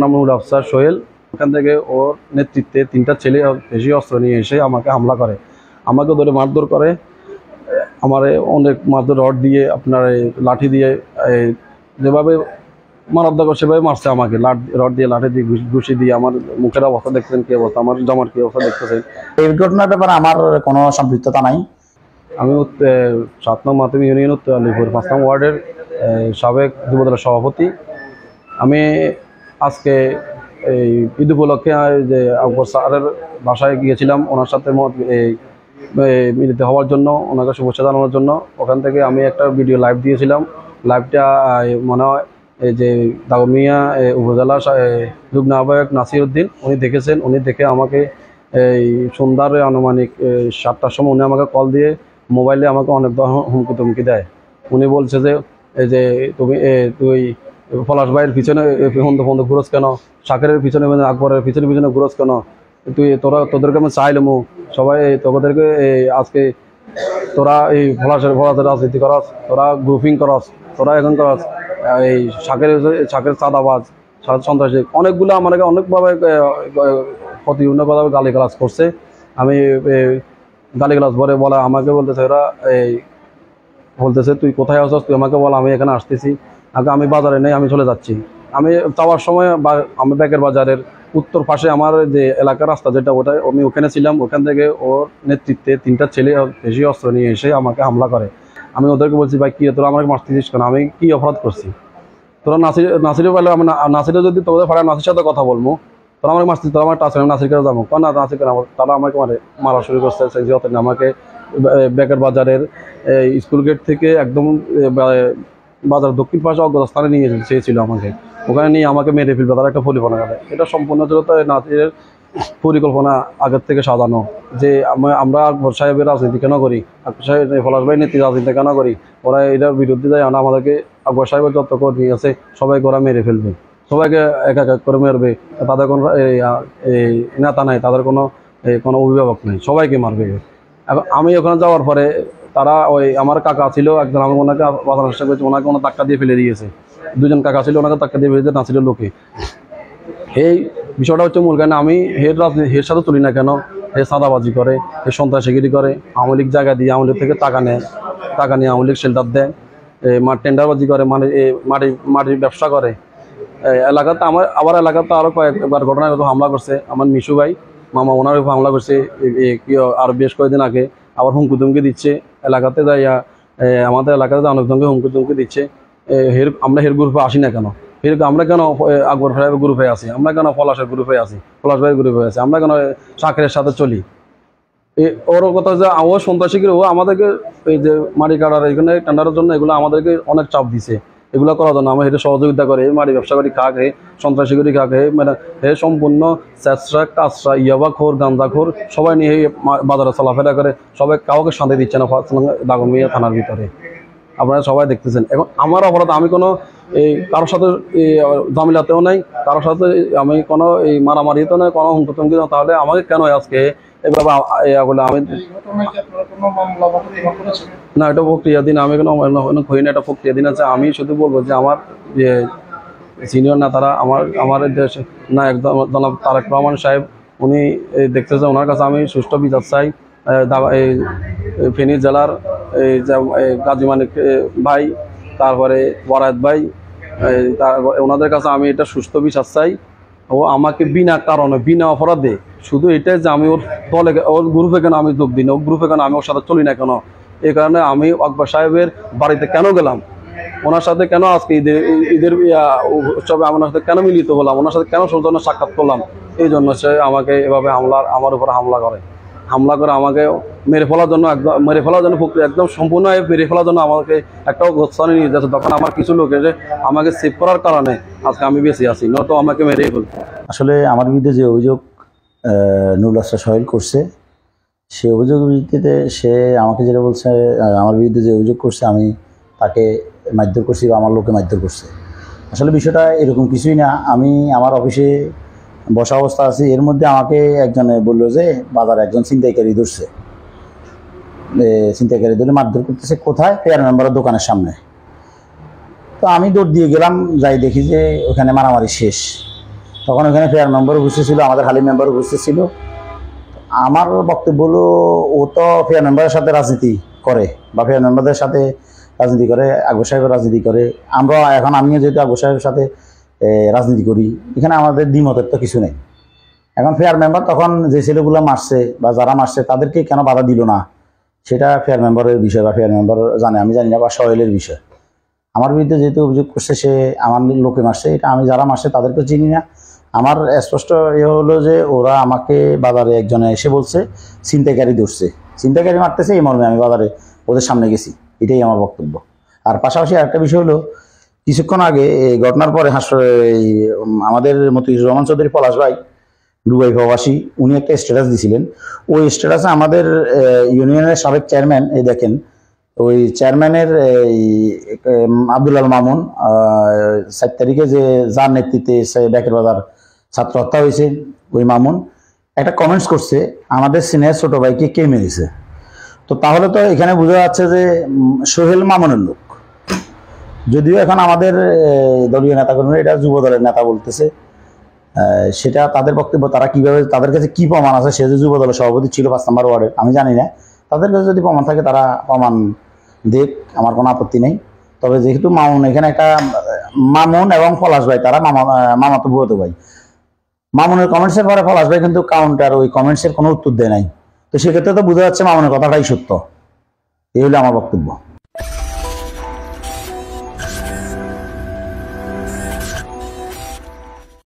নাম আফসার সোহেল। ওখান থেকে ওর নেতৃত্বে 3টা ছেলে বেশি অস্ত্র নিয়ে এসে আমাকে হামলা করে, আমাকে ধরে মারধর করে। আমার অনেক মারধর, রড দিয়ে, আপনার লাঠি দিয়ে, যেভাবে মারার দরকার সেভাবে মারছে আমাকে। রড দিয়ে, লাঠি দিয়ে, ঘুষি দিয়ে। আমার মুখের অবস্থা দেখতেছেন কি অবস্থা, আমার জামার কি অবস্থা দেখতেছেন। এই ঘটনার ব্যাপারে আমার কোনো সম্পৃক্ততা নাই। আমি 7 নং মাধ্যমিক ইউনিয়ন উত্তর আলিপুর 5 নং ওয়ার্ডের সাবেক যুবদলের সভাপতি। আমি আজকে এই ঈদ উপলক্ষে যে আকবর স্যারের বাসায় গিয়েছিলাম, ওনার সাথে মিলিত হওয়ার জন্য, ওনাকে শুভেচ্ছা জানানোর জন্য। ওখান থেকে আমি একটা ভিডিও লাইভ দিয়েছিলাম। লাইভটা মনে হয় এই যে দাগমিয়া উপজেলা যুগ্ম আহ্বায়ক নাসির উদ্দিন উনি দেখেছেন। উনি দেখে আমাকে এই সন্ধ্যার আনুমানিক 7টার সময় উনি আমাকে কল দিয়ে মোবাইলে আমাকে অনেক হুমকি তুমকি দেয়। উনি বলছে যে এই যে তুই পলাশ ভাইয়ের পিছনে ফোন ঘুরোস কেন, শাকেরের পিছনে, আকবরের পিছনে ঘুরোস কেন, তোদেরকে আমি চাইলামু সবাই তোদেরকে আজকে তোরা এই পলাশের রাজনীতি করস, তোরা গ্রুপিং করস, তোরা এখন করস এই শাকের চাঁদাবাজ, সন্ত্রাসী, অনেকগুলো আমাকে অনেকভাবে প্রতিবন্ধকভাবে গালিগালাজ করছে। আমি গালিগালাজ পরে বলা আমাকে বলতেছে, ওরা বলতেছে তুই কোথায় আসছ, তুই আমাকে বল, আমি এখানে আসতেছি। আগে আমি বাজারে নেই, আমি চলে যাচ্ছি। আমি যাওয়ার সময় আমি ব্যাগের বাজারের উত্তর পাশে আমার যে এলাকার রাস্তা যেটা, ওটাই আমি ওখানে ছিলাম। ওখান থেকে ওর নেতৃত্বে 3টা ছেলে বেশি অস্ত্র নিয়ে এসে আমাকে হামলা করে। আমি ওদেরকে বলছি, ভাই কি তোরা আমাকে মারতেছিস কেন, আমি কি অপরাধ করছি? তোরা নাসিরের বলে, আমি নাসিরে যদি তোদের ফাড়া নাসির সাথে কথা বলবো, তোরা আমাকে মারছিস, তোরা আমার টাচ আমি নাসির কাছে যাবো না, নাসির কেন? তারা আমাকে মারা শুরু করছে। আমাকে ব্যাগের বাজারের স্কুল গেট থেকে একদম বাজার দক্ষিণ পাশে অগ্রস্থানে নিয়ে চেয়েছিল আমাকে। ওখানে নিয়ে আমাকে মেরে ফেলবে, তারা একটা পরিকল্পনা করে। এটা সম্পূর্ণ ছিল তো নাসিরের পরিকল্পনা, আগের থেকে সাজানো, যে আমরা আকবর সাহেবের রাজনীতি কেন করি, আকবর সাহেব পলাশ ভাই নেত্রী রাজনীতি কেন করি। ওরা এটার বিরুদ্ধে যায়, আমাদেরকে আকবর সাহেবের যত কর্মী আছে সবাইকে ওরা মেরে ফেলবে, সবাইকে এক এক করে মারবে। তাদের কোনো নেতা নাই, তাদের কোনো অভিভাবক নেই, সবাইকে মারবে। এখন আমি ওখানে যাওয়ার পরে তারা আমার কাকা ছিল একজন, আমি ওনাকে বাঁচানোর চেষ্টা করেছি, ওনাকে ধাক্কা দিয়ে ফেলে দিয়েছে। 2জন কাকা ছিল, ওনাকে ধাক্কা দিয়ে ফেলে দিয়েছে নাসিরের লোকে। এই বিষয়টা হচ্ছে মূল কারণ। আমি হের সাথে তুলি না কেন? হে চাঁদাবাজি করে, হে সন্ত্রাসীগিরি করে, আওয়ামী লীগ জায়গা দিয়ে আওয়ামী লীগ থেকে টাকা নিয়ে আওয়ামী লীগ শেল্টার দেয়, টেন্ডারবাজি করে, মাটির ব্যবসা করে এলাকাতে। আবার এলাকাতে আরও কয়েকবার ঘটনাগত হামলা করছে। আমার মিশু ভাই মামা, ওনার উপর হামলা করছে আরও বেশ কয়েকদিন আগে। আবার হুমকি তুমকি দিচ্ছে এলাকাতে যাইয়া, আমাদের এলাকাতে অনেকজনকে হুমকি তুমকি দিচ্ছে। আমরা হের গ্রুপে আসি না কেন? আমরা কেন আকবর সাহেবের গ্রুপে আছি? আমরা কেন পলাশের গ্রুপে আছি, পলাশ ভাইয়ের গ্রুপে আছি? আমরা কেন শাকেরের সাথে চলি? ওর কথা যে ও সন্ত্রাসীকে, ও আমাদেরকে এই যে মাটি কাটার এখানে টেন্ডারের জন্য এগুলো আমাদেরকে অনেক চাপ দিছে। এগুলো করার জন্য আমরা এটা সহযোগিতা করে মাটি ব্যবসা করি, খাক হে সন্ত্রাসীগিরি খাক হে সম্পূর্ণ চেষ্টা কাজটা ইয়াবাখোর গাঞ্জাখোর সবাই নিয়ে বাজারে চলাফেরা করে, সবাই কাউকে শান্তি দিচ্ছে না দাগনভূঞা থানার ভিতরে। আপনারা সবাই দেখতেছেন। এখন আমার অপরাধ, আমি কোনো কারোর সাথে জামিলাতেও নাই, কারোর সাথে আমি কোনো মারামারিতেও নাই, কোনো হুমকি না। তাহলে আমাকে কেন আজকে এভাবে আমি না, এটা প্রক্রিয়াধীন, আমি কোনো হই না, এটা প্রক্রিয়াধীন আছে। আমি শুধু বলবো যে আমার যে সিনিয়র নেতারা আমার দেশ না, একদম জনাব তারেক রহমান সাহেব, উনি দেখতেছে, ওনার কাছে আমি সুষ্ঠু বিচার চাই। ফেনী জেলার গাজী মানিক ভাই, তারপরে বরাত ভাই, ওনাদের কাছে আমি এটা সুষ্ঠু বিচার চাই। ও আমাকে বিনা কারণে, বিনা অপরাধে, শুধু এটাই যে আমি ওর দলে, ওর গ্রুপে কেন আমি যোগ দিই না, ওর গ্রুপে কেন আমি ওর সাথে চলি না কেন, এই কারণে আমি আকবর সাহেবের বাড়িতে কেন গেলাম, ওনার সাথে কেন আজকে ঈদের উৎসবে আমার সাথে কেন মিলিত হলাম, ওনার সাথে কেন সৌজন্য সাক্ষাৎ করলাম, এই জন্য সে আমাকে এভাবে আমার উপর হামলা করে আমাকে মেরে ফেলার জন্য, প্রক্রিয়া একদম সম্পূর্ণ মেরে ফেলার জন্য আমাকে একটা গোস্থানে নিয়ে যাচ্ছে। তখন আমার কিছু লোক এসে আমাকে সেভ করার কারণে আজকে আমি বেঁচে আছি, নয়তো আমাকে মেরেই ফেলতো। আসলে আমার বিরুদ্ধে যে অভিযোগ নুরুল আফসার সোহেল করছে, সে অভিযোগের ভিত্তিতে সে আমাকে যেটা বলছে, আমার বিরুদ্ধে যে অভিযোগ করছে আমি তাকে মারধর করছি বা আমার লোকে মারধর করছে। আসলে বিষয়টা এরকম কিছুই না। আমি আমার অফিসে বসা অবস্থা আছি, এর মধ্যে আমাকে একজনে বললো যে বাজারে একজন ছিনতাইকারী ধরছে, ছিনতাইকারী ধরে মারধর করতেছে। কোথায়? পেয়ার মেম্বারের দোকানের সামনে। তো আমি দৌড় দিয়ে গেলাম, যাই দেখি যে ওখানে মারামারি শেষ। তখন ওখানে ফেয়ার মেম্বার উপস্থিত ছিল, আমাদের হালিম মেম্বার উপস্থিত ছিল। আমার বক্তব্য হলো, ও তো ফেয়ার মেম্বারের সাথে রাজনীতি করে বা ফেয়ার মেম্বারদের সাথে রাজনীতি করে, আকবর সাহেবের রাজনীতি করে। আমরা এখন আমিও যেহেতু আকবর সাহেবের সাথে রাজনীতি করি, এখানে আমাদের দ্বিমতের তো কিছু নেই। এখন ফেয়ার মেম্বার তখন যে ছেলেগুলো মারছে বা যারা মারছে তাদেরকে কেন বাধা দিল না, সেটা ফেয়ার মেম্বারের বিষয় বা ফেয়ার মেম্বার জানে, আমি জানি না, বা সোহেলের বিষয়। আমার বিরুদ্ধে যেহেতু অভিযোগ করছে সে আমার লোকে মারছে, এটা আমি যারা মারছে তাদেরকে চিনি না। আমার স্পষ্ট হলো যে ওরা আমাকে বাজারে একজনে এসে বলছে ছিনতাইকারী ধরছে, ছিনতাইকারী মারতেছে, এই মর্মে আমি বাজারে ওদের সামনে গেছি, এটাই আমার বক্তব্য। আর পাশাপাশি আরেকটা বিষয় হলো, কিছুক্ষণ আগে এই ঘটনার পরে আমাদের মতিউর রহমান চৌধুরী পলাশ ভাই, দুবাই প্রবাসী, উনি একটা স্ট্যাটাস দিয়েছিলেন। ওই স্ট্যাটাসে আমাদের ইউনিয়নের সাবেক চেয়ারম্যান, এই দেখেন, ওই চেয়ারম্যানের আব্দুল মামুন 7 তারিখে যে যার নেতৃত্বে ব্যাকের বাজার ছাত্র হত্যা হয়েছে, ওই মামুন একটা কমেন্টস করছে, আমাদের সিনিয়র ছোট ভাইকে কে মেরেছে। তো তাহলে তো এখানে বোঝা যাচ্ছে যে সোহেল মামুনের লোক, যদিও এখন আমাদের দলীয় নেতাকর্মীরা এটা যুব দলের নেতা বলতেছে। সেটা তাদের বক্তব্য, তারা কিভাবে, তাদের কাছে কি প্রমাণ আছে, সে যে যুব দলের সভাপতি ছিল 5 নম্বর ওয়ার্ডের, আমি জানি না। তাদের কাছে যদি প্রমাণ থাকে তারা প্রমাণ দেখ, আমার কোনো আপত্তি নেই। তবে যেহেতু মামুন, এখানে একটা মামুন এবং পলাশ ভাই, তারা মামাতো বুয়াতো ভাই। মামুনের কমেন্টসের পরে পলাশ ভাই কিন্তু কাউন্টার ওই কমেন্টসের কোনো উত্তর দেয় নাই। তো সেক্ষেত্রে তো বোঝা যাচ্ছে মামুনের কথাটাই সত্য। এই হলো আমার বক্তব্য।